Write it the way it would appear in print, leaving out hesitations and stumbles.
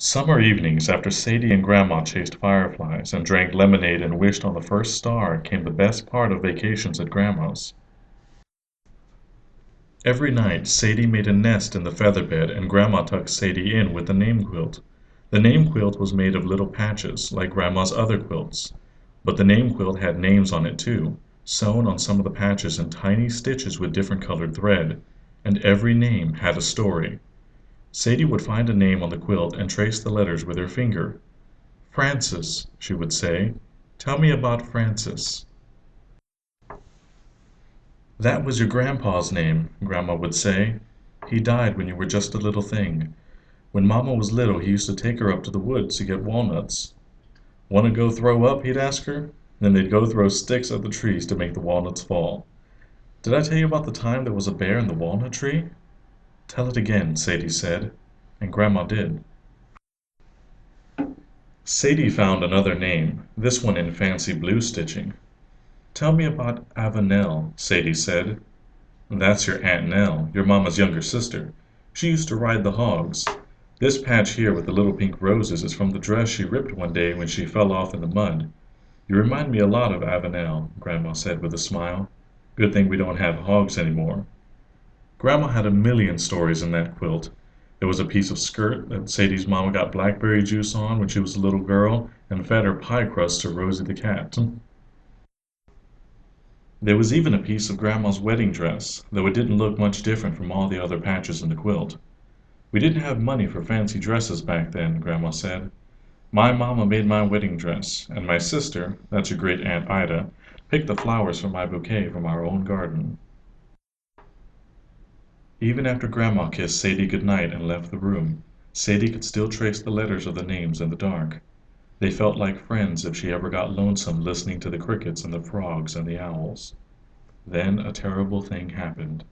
Summer evenings after Sadie and Grandma chased fireflies and drank lemonade and wished on the first star came the best part of vacations at Grandma's. Every night Sadie made a nest in the feather bed and Grandma tucked Sadie in with the name quilt. The name quilt was made of little patches, like Grandma's other quilts. But the name quilt had names on it too, sewn on some of the patches in tiny stitches with different colored thread, and every name had a story. Sadie would find a name on the quilt and trace the letters with her finger. "Francis," she would say. "Tell me about Francis." "That was your grandpa's name," Grandma would say. "He died when you were just a little thing. When Mama was little he used to take her up to the woods to get walnuts. 'Want to go throw up?' he'd ask her. Then they'd go throw sticks at the trees to make the walnuts fall. Did I tell you about the time there was a bear in the walnut tree?" "Tell it again," Sadie said, and Grandma did. Sadie found another name, this one in fancy blue stitching. "Tell me about Avenel," Sadie said. "That's your Aunt Nell, your Mama's younger sister. She used to ride the hogs. This patch here with the little pink roses is from the dress she ripped one day when she fell off in the mud. You remind me a lot of Avenel," Grandma said with a smile. "Good thing we don't have hogs anymore." Grandma had a million stories in that quilt. There was a piece of skirt that Sadie's mama got blackberry juice on when she was a little girl and fed her pie crust to Rosie the cat. There was even a piece of Grandma's wedding dress, though it didn't look much different from all the other patches in the quilt. "We didn't have money for fancy dresses back then," Grandma said. "My mama made my wedding dress, and my sister, that's your great Aunt Ida, picked the flowers for my bouquet from our own garden." Even after Grandma kissed Sadie goodnight and left the room, Sadie could still trace the letters of the names in the dark. They felt like friends if she ever got lonesome listening to the crickets and the frogs and the owls. Then a terrible thing happened.